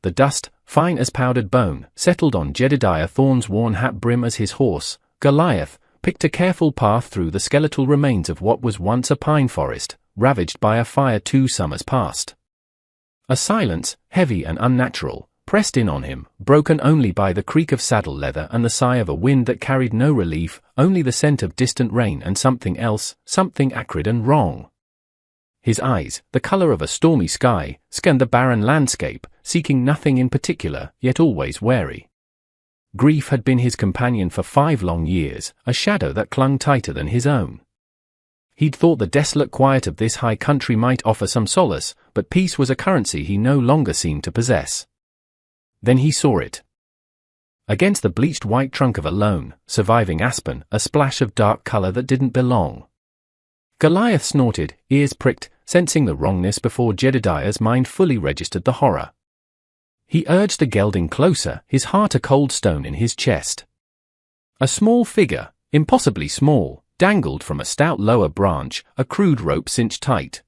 The dust, fine as powdered bone, settled on Jedediah Thorne's worn hat brim as his horse, Goliath, picked a careful path through the skeletal remains of what was once a pine forest, ravaged by a fire 2 summers past. A silence, heavy and unnatural, pressed in on him, broken only by the creak of saddle leather and the sigh of a wind that carried no relief, only the scent of distant rain and something else, something acrid and wrong. His eyes, the color of a stormy sky, scanned the barren landscape, seeking nothing in particular, yet always wary. Grief had been his companion for 5 long years, a shadow that clung tighter than his own. He'd thought the desolate quiet of this high country might offer some solace, but peace was a currency he no longer seemed to possess. Then he saw it. Against the bleached white trunk of a lone, surviving aspen, a splash of dark color that didn't belong. Goliath snorted, ears pricked, sensing the wrongness before Jedediah's mind fully registered the horror. He urged the gelding closer, his heart a cold stone in his chest. A small figure, impossibly small, dangled from a stout lower branch, a crude rope cinched tight.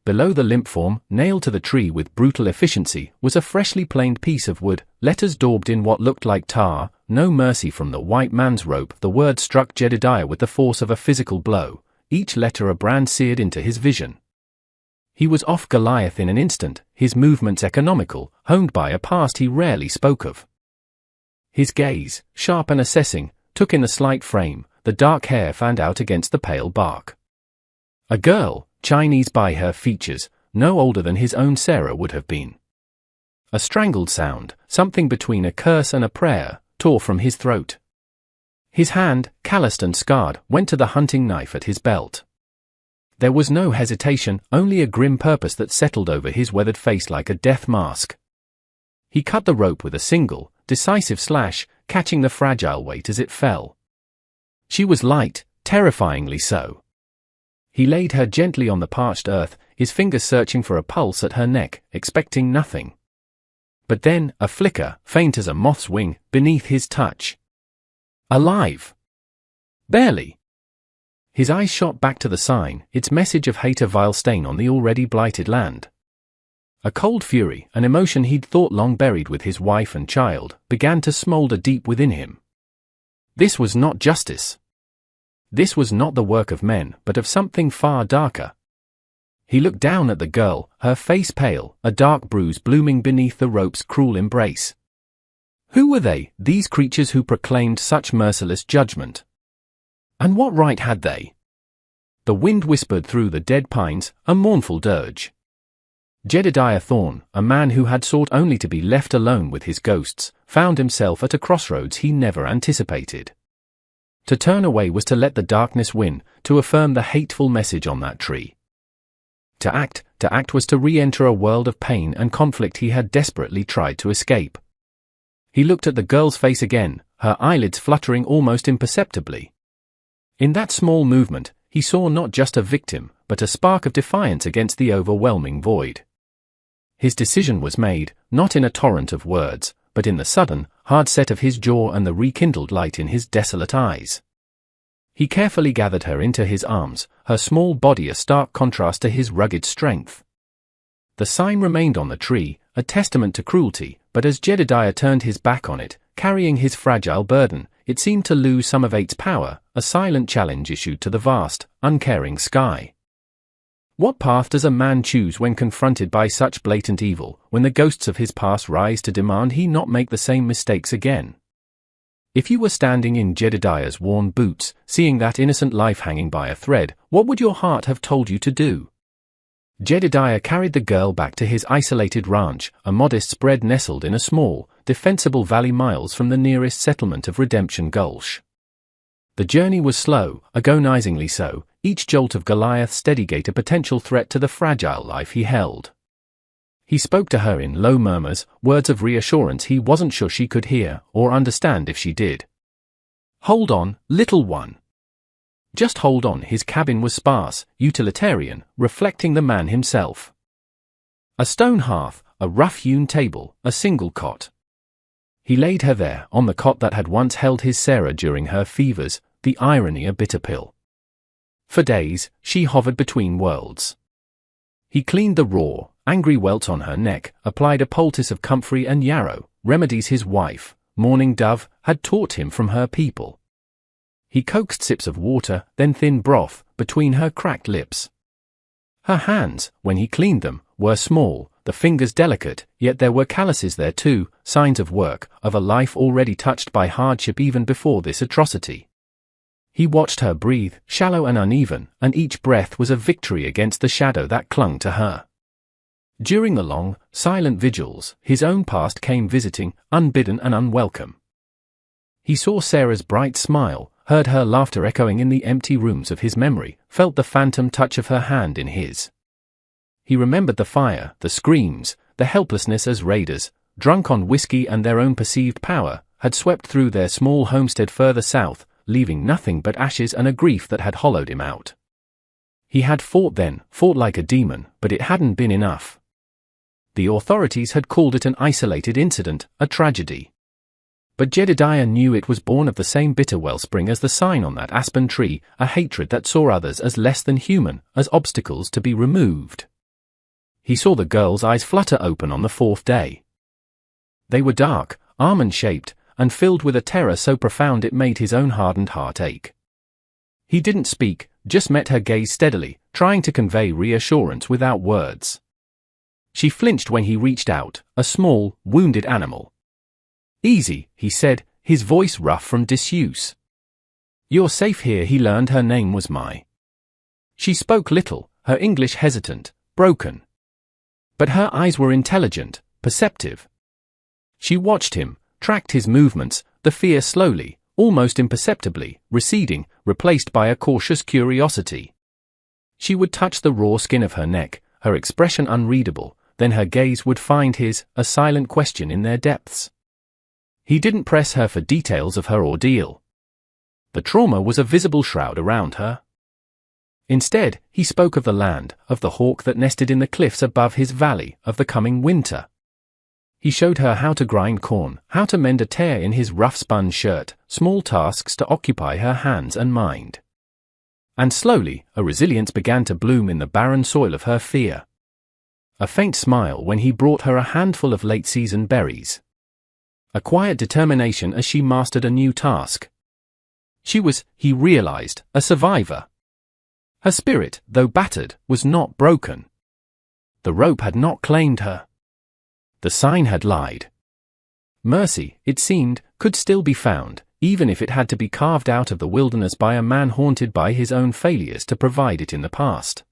Below the limp form, nailed to the tree with brutal efficiency, was a freshly planed piece of wood, letters daubed in what looked like tar, "No mercy from the white man's rope." The word struck Jedediah with the force of a physical blow, each letter a brand seared into his vision. He was off Goliath in an instant, his movements economical, honed by a past he rarely spoke of. His gaze, sharp and assessing, took in the slight frame, the dark hair fanned out against the pale bark. A girl, Chinese by her features, no older than his own Sarah would have been. A strangled sound, something between a curse and a prayer, tore from his throat. His hand, calloused and scarred, went to the hunting knife at his belt. There was no hesitation, only a grim purpose that settled over his weathered face like a death mask. He cut the rope with a single, decisive slash, catching the fragile weight as it fell. She was light, terrifyingly so. He laid her gently on the parched earth, his fingers searching for a pulse at her neck, expecting nothing. But then, a flicker, faint as a moth's wing, beneath his touch. Alive! Barely. His eyes shot back to the sign, its message of hate a vile stain on the already blighted land. A cold fury, an emotion he'd thought long buried with his wife and child, began to smolder deep within him. This was not justice. This was not the work of men, but of something far darker. He looked down at the girl, her face pale, a dark bruise blooming beneath the rope's cruel embrace. Who were they, these creatures who proclaimed such merciless judgment? And what right had they? The wind whispered through the dead pines, a mournful dirge. Jedediah Thorne, a man who had sought only to be left alone with his ghosts, found himself at a crossroads he never anticipated. To turn away was to let the darkness win, to affirm the hateful message on that tree. To act was to re-enter a world of pain and conflict he had desperately tried to escape. He looked at the girl's face again, her eyelids fluttering almost imperceptibly. In that small movement, he saw not just a victim, but a spark of defiance against the overwhelming void. His decision was made, not in a torrent of words, but in the sudden, hard set of his jaw and the rekindled light in his desolate eyes. He carefully gathered her into his arms, her small body a stark contrast to his rugged strength. The sign remained on the tree, a testament to cruelty, but as Jedediah turned his back on it, carrying his fragile burden, it seemed to lose some of its power, a silent challenge issued to the vast, uncaring sky. What path does a man choose when confronted by such blatant evil, when the ghosts of his past rise to demand he not make the same mistakes again? If you were standing in Jedediah's worn boots, seeing that innocent life hanging by a thread, what would your heart have told you to do? Jedediah carried the girl back to his isolated ranch, a modest spread nestled in a small, defensible valley miles from the nearest settlement of Redemption Gulch. The journey was slow, agonizingly so, each jolt of Goliath's steady gait a potential threat to the fragile life he held. He spoke to her in low murmurs, words of reassurance he wasn't sure she could hear or understand if she did. "Hold on, little one. Just hold on." His cabin was sparse, utilitarian, reflecting the man himself. A stone hearth, a rough-hewn table, a single cot. He laid her there, on the cot that had once held his Sarah during her fevers, the irony a bitter pill. For days, she hovered between worlds. He cleaned the raw, angry welts on her neck, applied a poultice of comfrey and yarrow, remedies his wife, Mourning Dove, had taught him from her people. He coaxed sips of water, then thin broth, between her cracked lips. Her hands, when he cleaned them, were small, the fingers delicate, yet there were calluses there too, signs of work, of a life already touched by hardship even before this atrocity. He watched her breathe, shallow and uneven, and each breath was a victory against the shadow that clung to her. During the long, silent vigils, his own past came visiting, unbidden and unwelcome. He saw Sarah's bright smile, heard her laughter echoing in the empty rooms of his memory, felt the phantom touch of her hand in his. He remembered the fire, the screams, the helplessness as raiders, drunk on whiskey and their own perceived power, had swept through their small homestead further south, leaving nothing but ashes and a grief that had hollowed him out. He had fought then, fought like a demon, but it hadn't been enough. The authorities had called it an isolated incident, a tragedy. But Jedediah knew it was born of the same bitter wellspring as the sign on that aspen tree, a hatred that saw others as less than human, as obstacles to be removed. He saw the girl's eyes flutter open on the fourth day. They were dark, almond-shaped, and filled with a terror so profound it made his own hardened heart ache. He didn't speak, just met her gaze steadily, trying to convey reassurance without words. She flinched when he reached out, a small, wounded animal. "Easy," he said, his voice rough from disuse. "You're safe here." He learned her name was Mai. She spoke little, her English hesitant, broken. But her eyes were intelligent, perceptive. She watched him, tracked his movements, the fear slowly, almost imperceptibly, receding, replaced by a cautious curiosity. She would touch the raw skin of her neck, her expression unreadable, then her gaze would find his, a silent question in their depths. He didn't press her for details of her ordeal. The trauma was a visible shroud around her. Instead, he spoke of the land, of the hawk that nested in the cliffs above his valley, of the coming winter. He showed her how to grind corn, how to mend a tear in his rough-spun shirt, small tasks to occupy her hands and mind. And slowly, a resilience began to bloom in the barren soil of her fear. A faint smile when he brought her a handful of late-season berries. A quiet determination as she mastered a new task. She was, he realized, a survivor. Her spirit, though battered, was not broken. The rope had not claimed her. The sign had lied. Mercy, it seemed, could still be found, even if it had to be carved out of the wilderness by a man haunted by his own failures to provide it in the past.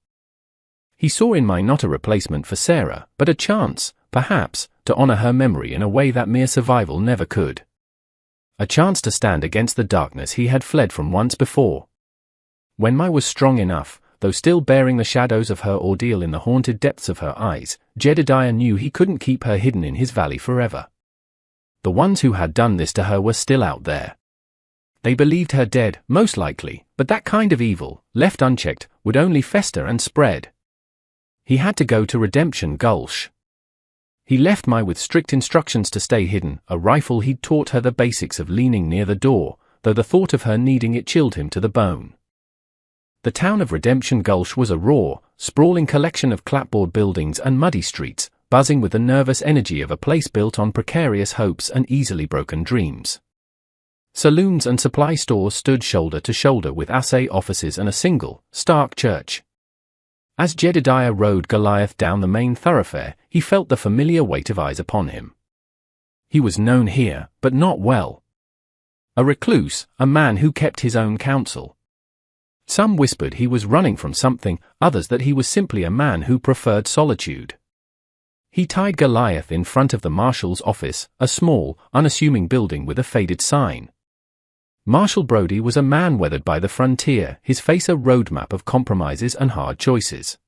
He saw in Mai not a replacement for Sarah, but a chance, perhaps, to honor her memory in a way that mere survival never could. A chance to stand against the darkness he had fled from once before. When Mai was strong enough, though still bearing the shadows of her ordeal in the haunted depths of her eyes, Jedediah knew he couldn't keep her hidden in his valley forever. The ones who had done this to her were still out there. They believed her dead, most likely, but that kind of evil, left unchecked, would only fester and spread. He had to go to Redemption Gulch. He left Mai with strict instructions to stay hidden, a rifle he'd taught her the basics of leaning near the door, though the thought of her needing it chilled him to the bone. The town of Redemption Gulch was a raw, sprawling collection of clapboard buildings and muddy streets, buzzing with the nervous energy of a place built on precarious hopes and easily broken dreams. Saloons and supply stores stood shoulder to shoulder with assay offices and a single, stark church. As Jedediah rode Goliath down the main thoroughfare, he felt the familiar weight of eyes upon him. He was known here, but not well. A recluse, a man who kept his own counsel. Some whispered he was running from something, others that he was simply a man who preferred solitude. He tied Goliath in front of the marshal's office, a small, unassuming building with a faded sign. Marshal Brody was a man weathered by the frontier, his face a roadmap of compromises and hard choices.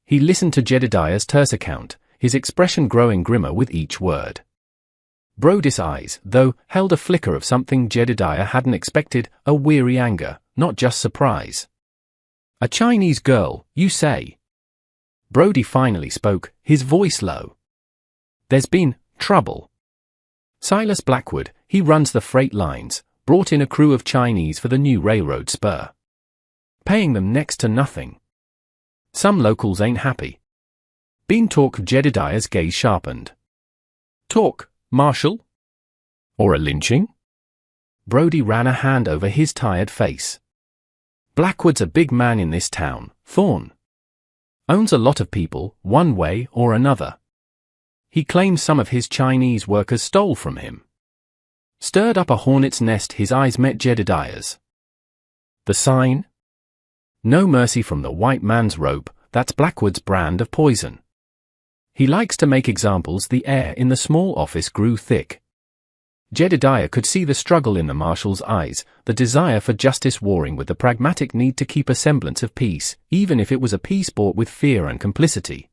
He listened to Jedediah's terse account, his expression growing grimmer with each word. Brody's eyes, though, held a flicker of something Jedediah hadn't expected, a weary anger, not just surprise. "A Chinese girl, you say?" Brody finally spoke, his voice low. "There's been trouble. Silas Blackwood, he runs the freight lines, brought in a crew of Chinese for the new railroad spur. Paying them next to nothing. Some locals ain't happy. Been talk? Jedediah's gaze sharpened. Talk, Marshal? Or a lynching? Brody ran a hand over his tired face. Blackwood's a big man in this town, Thorne. Owns a lot of people, one way or another. He claims some of his Chinese workers stole from him. Stirred up a hornet's nest. His eyes met Jedediah's. The sign? No mercy from the white man's rope. That's Blackwood's brand of poison. He likes to make examples. The air in the small office grew thick. Jedediah could see the struggle in the marshal's eyes, the desire for justice warring with the pragmatic need to keep a semblance of peace, even if it was a peace bought with fear and complicity.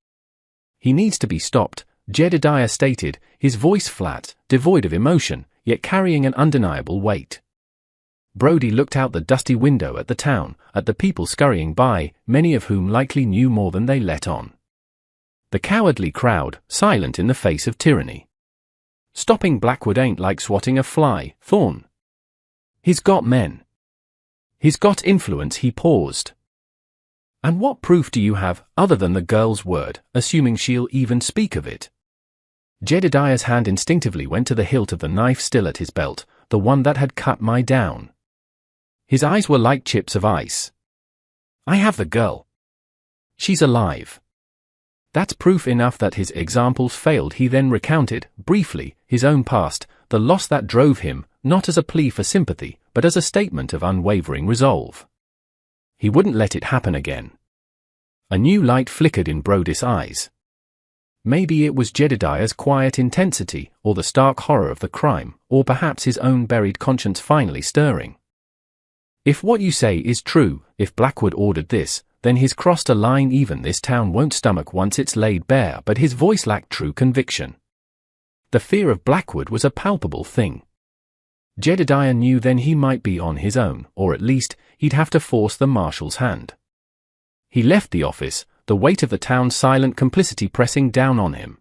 He needs to be stopped, Jedediah stated, his voice flat, devoid of emotion, yet carrying an undeniable weight. Brody looked out the dusty window at the town, at the people scurrying by, many of whom likely knew more than they let on. The cowardly crowd, silent in the face of tyranny. Stopping Blackwood ain't like swatting a fly, Thorne. He's got men. He's got influence. He paused. And what proof do you have, other than the girl's word, assuming she'll even speak of it? Jedediah's hand instinctively went to the hilt of the knife still at his belt, the one that had cut my down. His eyes were like chips of ice. I have the girl. She's alive. That's proof enough that his examples failed. He then recounted, briefly, his own past, the loss that drove him, not as a plea for sympathy, but as a statement of unwavering resolve. He wouldn't let it happen again. A new light flickered in Brody's eyes. Maybe it was Jedediah's quiet intensity, or the stark horror of the crime, or perhaps his own buried conscience finally stirring. If what you say is true, if Blackwood ordered this, then he's crossed a line even this town won't stomach once it's laid bare. But his voice lacked true conviction. The fear of Blackwood was a palpable thing. Jedediah knew then he might be on his own, or at least, he'd have to force the marshal's hand. He left the office, the weight of the town's silent complicity pressing down on him.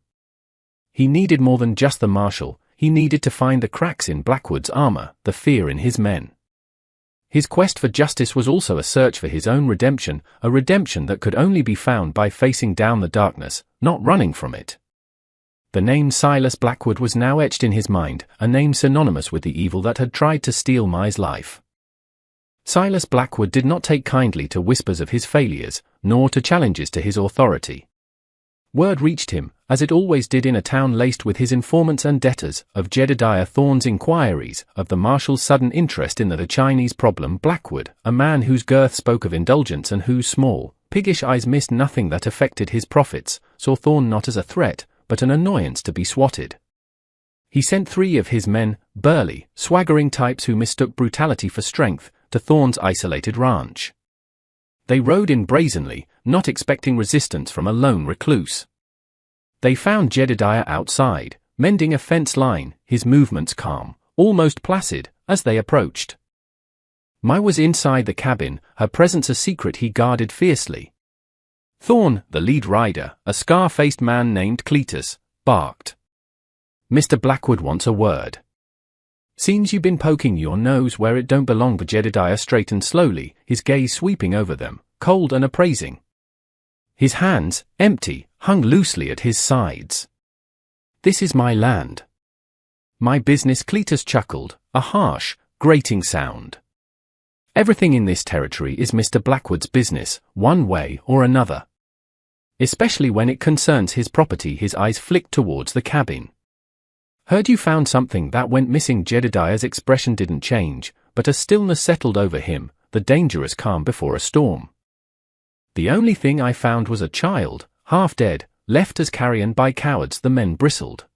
He needed more than just the marshal. He needed to find the cracks in Blackwood's armor, the fear in his men. His quest for justice was also a search for his own redemption, a redemption that could only be found by facing down the darkness, not running from it. The name Silas Blackwood was now etched in his mind, a name synonymous with the evil that had tried to steal Mai's life. Silas Blackwood did not take kindly to whispers of his failures, nor to challenges to his authority. Word reached him, as it always did in a town laced with his informants and debtors, of Jedediah Thorne's inquiries, of the marshal's sudden interest in the Chinese problem. Blackwood, a man whose girth spoke of indulgence and whose small, piggish eyes missed nothing that affected his profits, saw Thorne not as a threat, but an annoyance to be swatted. He sent 3 of his men, burly, swaggering types who mistook brutality for strength, to Thorne's isolated ranch. They rode in brazenly, not expecting resistance from a lone recluse. They found Jedediah outside, mending a fence line, his movements calm, almost placid, as they approached. Mai was inside the cabin, her presence a secret he guarded fiercely. Thorne, the lead rider, a scar-faced man named Cletus, barked. Mr. Blackwood wants a word. Seems you been poking your nose where it don't belong. But Jedediah straightened slowly, his gaze sweeping over them, cold and appraising. His hands, empty, hung loosely at his sides. This is my land. My business. Cletus chuckled, a harsh, grating sound. Everything in this territory is Mr. Blackwood's business, one way or another. Especially when it concerns his property. His eyes flicked towards the cabin. Heard you found something that went missing. Jedediah's expression didn't change, but a stillness settled over him, the dangerous calm before a storm. The only thing I found was a child, half dead, left as carrion by cowards. The men bristled.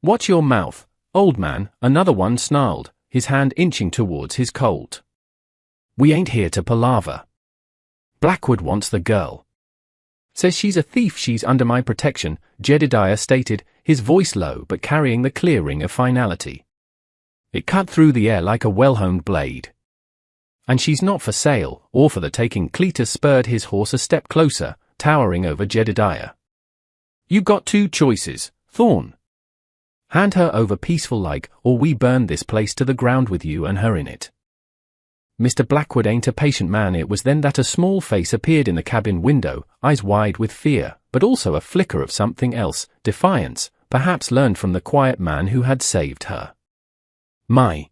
Watch your mouth, old man, another one snarled, his hand inching towards his Colt. We ain't here to palaver. Blackwood wants the girl. Says she's a thief. She's under my protection, Jedediah stated, his voice low but carrying the clear ring of finality. It cut through the air like a well-honed blade. And she's not for sale, or for the taking. Cletus spurred his horse a step closer, towering over Jedediah. You got 2 choices, Thorne. Hand her over peaceful like, or we burn this place to the ground with you and her in it. Mr. Blackwood ain't a patient man. It was then that a small face appeared in the cabin window, eyes wide with fear, but also a flicker of something else, defiance, perhaps learned from the quiet man who had saved her. My.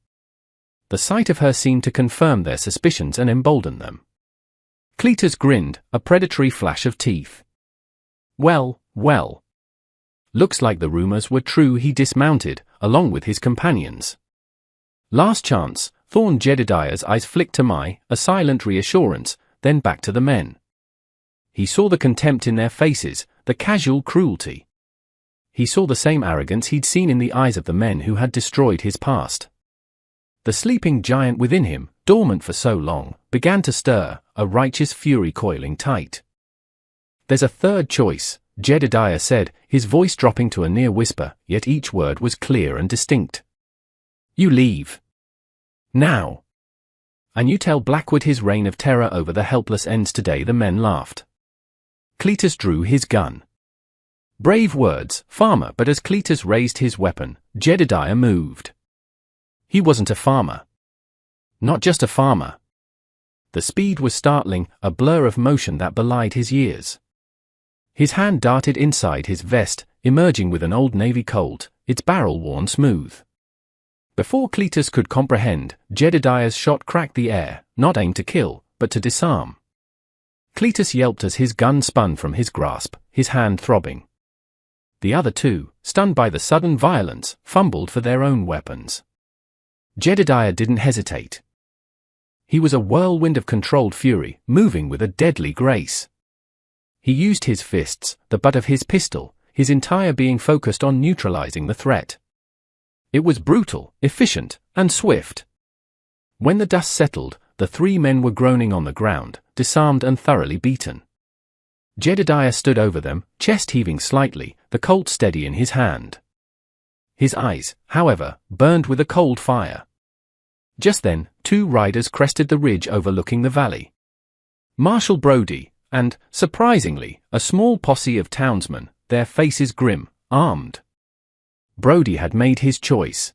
The sight of her seemed to confirm their suspicions and embolden them. Cletus grinned, a predatory flash of teeth. Well, well. Looks like the rumors were true. He dismounted, along with his companions. Last chance. Thorn Jedediah's eyes flicked to Mai, a silent reassurance, then back to the men. He saw the contempt in their faces, the casual cruelty. He saw the same arrogance he'd seen in the eyes of the men who had destroyed his past. The sleeping giant within him, dormant for so long, began to stir, a righteous fury coiling tight. There's a third choice, Jedediah said, his voice dropping to a near whisper, yet each word was clear and distinct. You leave. Now. And you tell Blackwood his reign of terror over the helpless ends today. The men laughed. Cletus drew his gun. Brave words, farmer, but as Cletus raised his weapon, Jedediah moved. He wasn't a farmer. Not just a farmer. The speed was startling, a blur of motion that belied his years. His hand darted inside his vest, emerging with an old Navy Colt, its barrel worn smooth. Before Cletus could comprehend, Jedediah's shot cracked the air, not aimed to kill, but to disarm. Cletus yelped as his gun spun from his grasp, his hand throbbing. The other two, stunned by the sudden violence, fumbled for their own weapons. Jedediah didn't hesitate. He was a whirlwind of controlled fury, moving with a deadly grace. He used his fists, the butt of his pistol, his entire being focused on neutralizing the threat. It was brutal, efficient, and swift. When the dust settled, the three men were groaning on the ground, disarmed and thoroughly beaten. Jedediah stood over them, chest heaving slightly, the Colt steady in his hand. His eyes, however, burned with a cold fire. Just then, two riders crested the ridge overlooking the valley. Marshal Brody, and, surprisingly, a small posse of townsmen, their faces grim, armed. Brody had made his choice.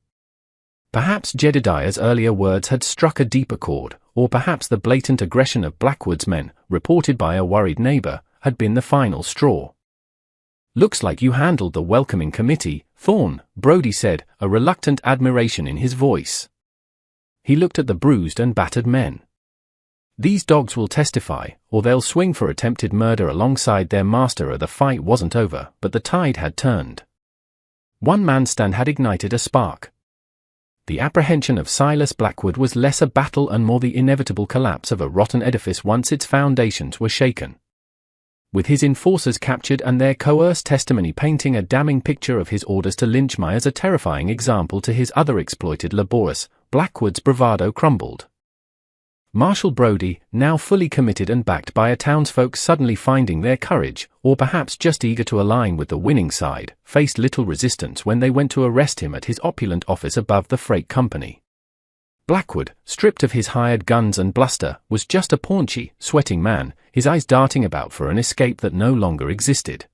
Perhaps Jedediah's earlier words had struck a deeper chord, or perhaps the blatant aggression of Blackwood's men, reported by a worried neighbor, had been the final straw. Looks like you handled the welcoming committee, Thorn, Brody said, a reluctant admiration in his voice. He looked at the bruised and battered men. These dogs will testify, or they'll swing for attempted murder alongside their master. Or the fight wasn't over, but the tide had turned. One man's stand had ignited a spark. The apprehension of Silas Blackwood was less a battle and more the inevitable collapse of a rotten edifice once its foundations were shaken. With his enforcers captured and their coerced testimony painting a damning picture of his orders to lynch Mai as a terrifying example to his other exploited laborers, Blackwood's bravado crumbled. Marshal Brody, now fully committed and backed by a townsfolk suddenly finding their courage, or perhaps just eager to align with the winning side, faced little resistance when they went to arrest him at his opulent office above the freight company. Blackwood, stripped of his hired guns and bluster, was just a paunchy, sweating man, his eyes darting about for an escape that no longer existed.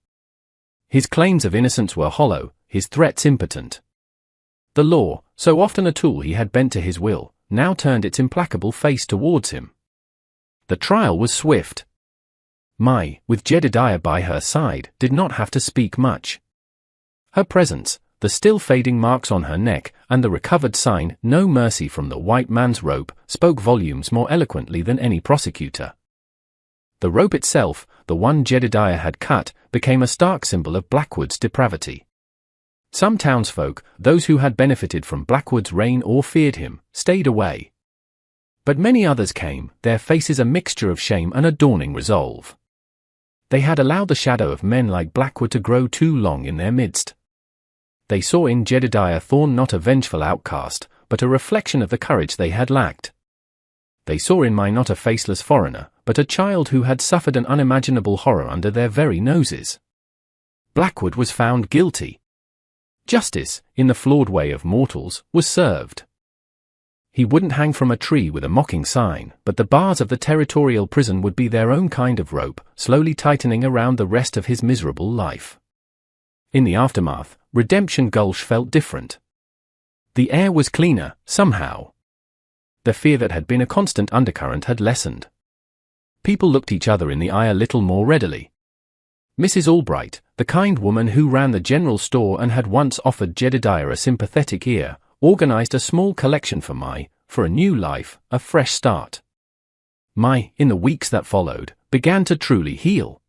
His claims of innocence were hollow, his threats impotent. The law, so often a tool he had bent to his will, now turned its implacable face towards him. The trial was swift. Mai, with Jedediah by her side, did not have to speak much. Her presence, the still fading marks on her neck, and the recovered sign, "No mercy" from the white man's rope, spoke volumes more eloquently than any prosecutor. The rope itself, the one Jedediah had cut, became a stark symbol of Blackwood's depravity. Some townsfolk, those who had benefited from Blackwood's reign or feared him, stayed away. But many others came, their faces a mixture of shame and a dawning resolve. They had allowed the shadow of men like Blackwood to grow too long in their midst. They saw in Jedediah Thorn not a vengeful outcast, but a reflection of the courage they had lacked. They saw in Mai not a faceless foreigner, but a child who had suffered an unimaginable horror under their very noses. Blackwood was found guilty. Justice, in the flawed way of mortals, was served. He wouldn't hang from a tree with a mocking sign, but the bars of the territorial prison would be their own kind of rope, slowly tightening around the rest of his miserable life. In the aftermath, Redemption Gulch felt different. The air was cleaner, somehow. The fear that had been a constant undercurrent had lessened. People looked each other in the eye a little more readily. Mrs. Albright, the kind woman who ran the general store and had once offered Jedediah a sympathetic ear, organized a small collection for a new life, a fresh start. In the weeks that followed, began to truly heal.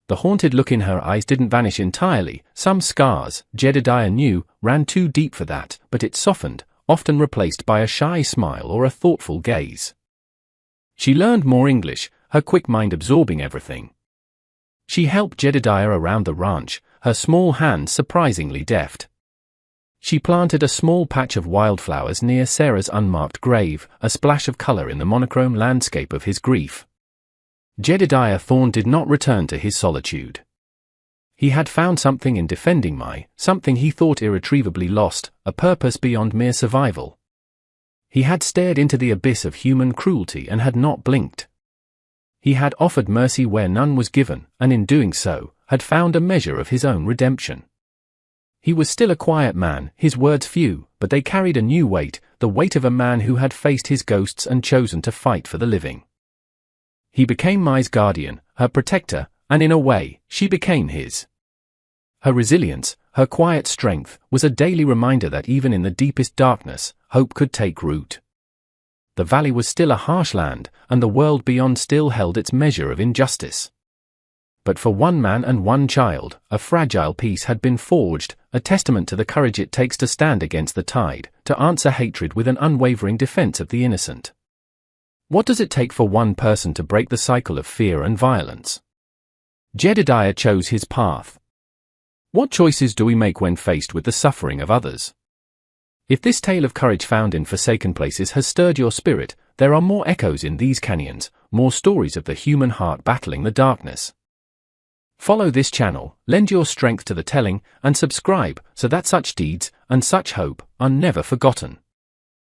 The haunted look in her eyes didn't vanish entirely. Some scars, Jedediah knew, ran too deep for that, but it softened, often replaced by a shy smile or a thoughtful gaze. She learned more English, her quick mind absorbing everything. She helped Jedediah around the ranch, her small hands surprisingly deft. She planted a small patch of wildflowers near Sarah's unmarked grave, a splash of color in the monochrome landscape of his grief. Jedediah Thorne did not return to his solitude. He had found something in defending something he thought irretrievably lost, a purpose beyond mere survival. He had stared into the abyss of human cruelty and had not blinked. He had offered mercy where none was given, and in doing so, had found a measure of his own redemption. He was still a quiet man, his words few, but they carried a new weight, the weight of a man who had faced his ghosts and chosen to fight for the living. He became Mai's guardian, her protector, and in a way, she became his. Her resilience, her quiet strength, was a daily reminder that even in the deepest darkness, hope could take root. The valley was still a harsh land, and the world beyond still held its measure of injustice. But for one man and one child, a fragile peace had been forged, a testament to the courage it takes to stand against the tide, to answer hatred with an unwavering defense of the innocent. What does it take for one person to break the cycle of fear and violence? Jedediah chose his path. What choices do we make when faced with the suffering of others? If this tale of courage found in forsaken places has stirred your spirit, there are more echoes in these canyons, more stories of the human heart battling the darkness. Follow this channel, lend your strength to the telling, and subscribe so that such deeds and such hope are never forgotten.